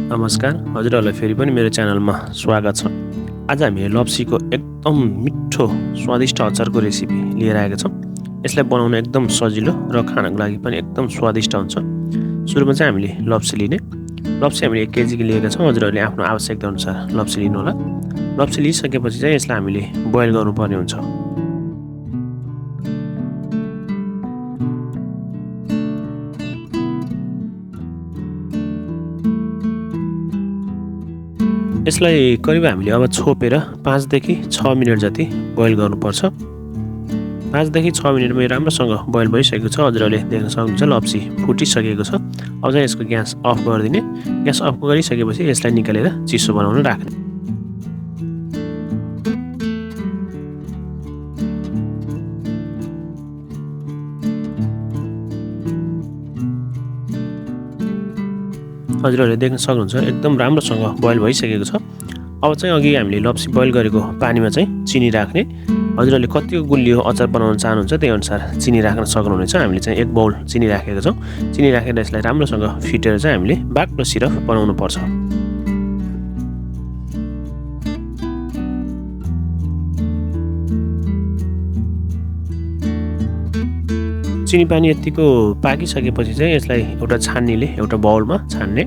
नमस्कार, हजुरहरुलाई फेरि पनि मेरो च्यानलमा स्वागत छ। आज हामी लप्सीको एकदम मिठो स्वादिष्ट अचारको रेसिपी लिएर आएका छौं। यसलाई बनाउन एकदम सजिलो र खानको लागि पनि एकदम स्वादिष्ट हुन्छ। सुरुमा चाहिँ हामीले लप्सी लिने। लप्सी हामीले 1 केजी लिएका छौं। हजुरहरुले आफ्नो आवश्यकता अनुसार लप्सी लिनु होला। लप्सी लिइसकेपछि चाहिँ यसलाई हामीले बोइल गर्नुपर्ने हुन्छ। यसलाई करिब हामीले अब छोपेर 5 देखि 6 मिनेट जति बोइल गर्नुपर्छ। 5 देखि 6 मिनेटमा राम्रोसँग बोइल भइसकेको छ। हजुरहरुले देख्न सक्नुहुन्छ लप्सी फुटिसकेको छ। अब चाहिँ यसको ग्यास अफ गरिदिने। ग्यास अफ गरिसकेपछि यसलाई निकालेर चिसो बनाउन राख्ने। हजुरहरुले देख्न सक्नुहुन्छ एकदम राम्रोसँग बोइल भइसकेको छ। अब चाहिँ अघि हामीले लप्सी बोइल गरेको पानीमा चाहिँ चिनी राख्ने। हजुरहरुले कतिको गुलियो अचार बनाउन चाहनुहुन्छ त्यही अनुसार चिनी राख्न सक्नुहुनेछ। हामीले चाहिँ 1 बाउल चिनी राखेका छौं। चिनी राखेर यसलाई राम्रोसँग फिटेर चाहिँ हामीले बाक्लो सिरप बनाउनु पर्छ। चिनी पानी यतिको पाकिसकेपछि चाहिँ यसलाई एउटा छान्नीले एउटा बाउलमा छान्ने।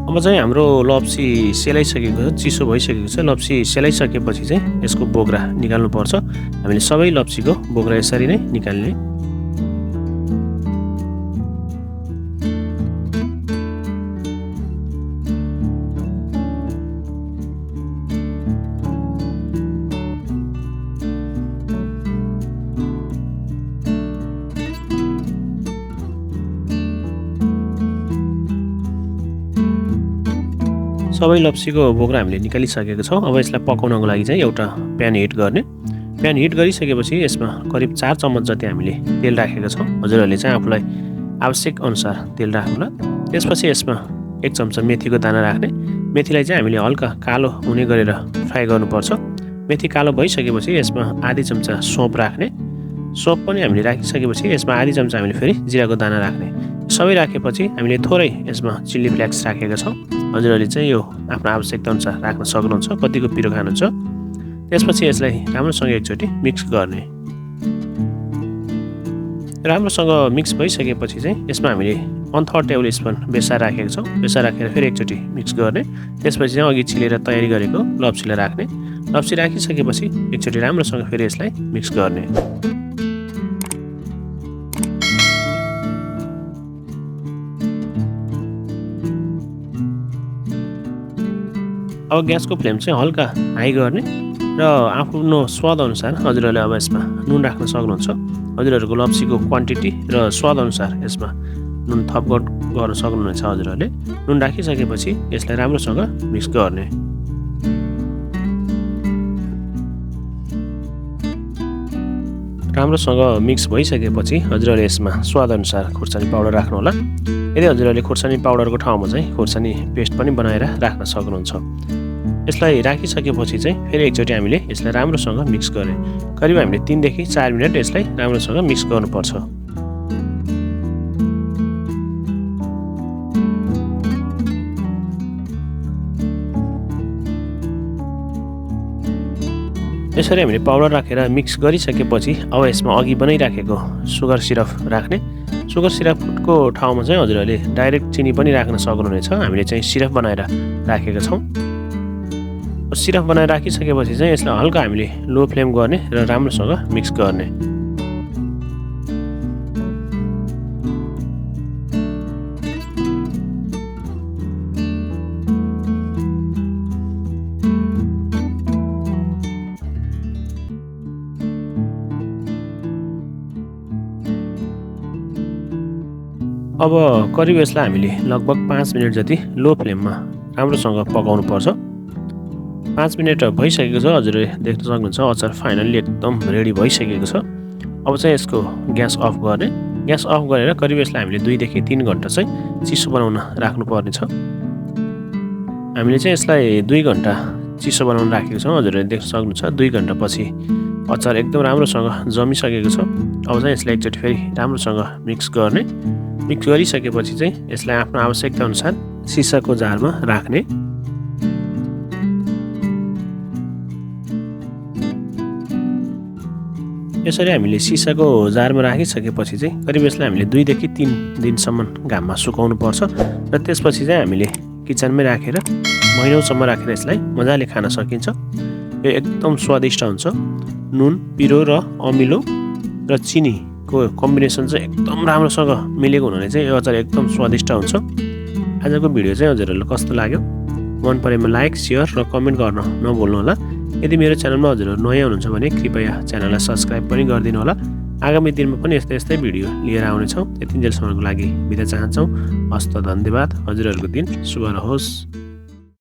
अब चाहिँ हाम्रो लप्सी सेलाइसकेको छ, चिसो भइसकेको छ। लप्सी सेलाइसकेपछि चाहिँ यसको बोक्रा निकाल्नु पर्छ। हामीले सबै लप्सीको बोक्रा यसरी नै निकाल्ने। सबै लप्सीको बोक्रा हामीले निकालिसकेको छौं। अब यसलाई पकाउनको लागि चाहिँ एउटा प्यान हिट गर्ने। प्यान हिट गरिसकेपछि यसमा करिब 4 चम्मच जति हामीले तेल राखेका छौं। हजुरहरुले चाहिँ आफूलाई आवश्यक अनुसार तेल राख्नुला। त्यसपछि यसमा 1 चम्चा मेथीको दाना राख्ने। मेथीलाई चाहिँ हामीले हल्का कालो हुने गरेर फ्राई गर्नुपर्छ। मेथी कालो भइसकेपछि यसमा आधी चम्चा सोप राख्ने। सोप पनि हामीले राखिसकेपछि यसमा आधी चम्चा हामीले फेरि जिराको दाना राख्ने। सबै राखेपछि हामीले थोरै यसमा चिल्ली फ्लेक्स राखेका छौं। हजुरहरुले चाहिँ यो आफ्नो आवश्यकता अनुसार राख्न सक्नुहुन्छ, कतिको पिरो खानुहुन्छ। त्यसपछि यसलाई राम्रोसँग एकचोटी मिक्स गर्ने। राम्रोसँग मिक्स भइसकेपछि चाहिँ यसमा हामीले 1/3 टेबल स्पुन बेसार राखेका छौं। बेसार राखेर फेरि एकचोटी मिक्स गर्ने। त्यसपछि चाहिँ अघि छिलेर तयारी गरेको लप्सीलाई राख्ने। लप्सी राखिसकेपछि एकचोटी राम्रोसँग फेरि यसलाई मिक्स गर्ने। अब ग्यासको फ्लेम चाहिँ हल्का हाई गर्ने र आफ्नो स्वाद अनुसार हजुरहरुले अब यसमा नुन राख्न सक्नुहुन्छ। हजुरहरुको लप्सीको क्वान्टिटी र स्वाद अनुसार यसमा नुन थप गर्न सक्नुहुनेछ। हजुरहरुले नुन राखिसकेपछि यसलाई राम्रोसँग मिक्स गर्ने। राम्रोसँग मिक्स भइसकेपछि हजुरहरुले यसमा स्वाद अनुसार खुर्सानी पाउडर राख्नु होला। यदि हजुरहरुले खुर्सानी पाउडरको ठाउँमा चाहिँ खुर्सानी पेस्ट पनि बनाएर राख्न सक्नुहुन्छ। यसलाई राखिसकेपछि चाहिँ फेरि एकचोटी हामीले यसलाई राम्रोसँग मिक्स गर्ने। करिब हामीले 3 देखि 4 मिनेट यसलाई राम्रोसँग मिक्स गर्नुपर्छ। यसरी हामीले पाउडर राखेर मिक्स गरिसकेपछि अब यसमा अघि बनाइराखेको सुगर सिरप राख्ने। सुगर सिरपको ठाउँमा चाहिँ हजुरहरुले डाइरेक्ट चिनी पनि राख्न सक्नुहुनेछ। हामीले चाहिँ सिरप बनाएर राखेका छौं। सिरप बनाएर राखिसकेपछि चाहिँ यसलाई हल्का हामीले लो फ्लेम गर्ने र राम्रोसँग मिक्स गर्ने। अब करिब यसलाई हामीले लगभग 5 मिनेट जति लो फ्लेममा राम्रोसँग पकाउनु पर्छ। 5 मिनेट भइसकेको छ। हजुरले देख्न सक्नुहुन्छ अचार फाइनली एकदम रेडी भइसकेको छ। अब चाहिँ यसको ग्यास अफ गर्ने। ग्यास अफ गरेर करिब यसलाई हामीले 2 देखि 3 घण्टा चाहिँ चिसो बनाउन राख्नु पर्ने छ। हामीले चाहिँ यसलाई 2 घण्टा चिसो बनाउन राखेको छौँ। हजुरहरूले देख्न सक्नुहुन्छ 2 घण्टा पछि अचार एकदम राम्रोसँग जमिसकेको छ। अब चाहिँ यसलाई एकचोटि फेरि राम्रोसँग मिक्स गर्ने। मिक्स गरिसकेपछि चाहिँ यसलाई आफ्नो आवश्यकता अनुसार सिसाको जारमा राख्ने। यसरी हामीले सिसाको जारमा राखिसकेपछि चाहिँ करिब यसलाई हामीले 2 देखि 3 दिनसम्म घाममा सुकाउनु पर्छ र त्यसपछि चाहिँ हामीले किचनमै राखेर महिनौसम्म राखेर यसलाई मजाले खान सकिन्छ। यो एकदम स्वादिष्ट हुन्छ। नुन, पिरो र अमिलो र चिनीको कम्बिनेसन चाहिँ एकदम राम्रोसँग मिलेको हुनाले चाहिँ यो अचार एकदम स्वादिष्ट हुन्छ। आजको भिडियो चाहिँ हजुरहरूलाई कस्तो लाग्यो? मन परेमा लाइक, सेयर र कमेन्ट गर्न नभुल्नु होला। यदि मेरो च्यानलमा हजुरहरू नयाँ हुनुहुन्छ भने कृपया च्यानललाई सब्स्क्राइब पनि गरिदिनु होला। आगामी दिनमा पनि यस्तै भिडियो लिएर आउनेछौँ। त्यतिन्जेलसम्मको लागि बिदा चाहन्छौँ। हस्त धन्यवाद। हजुरहरूको दिन शुभ रहोस्।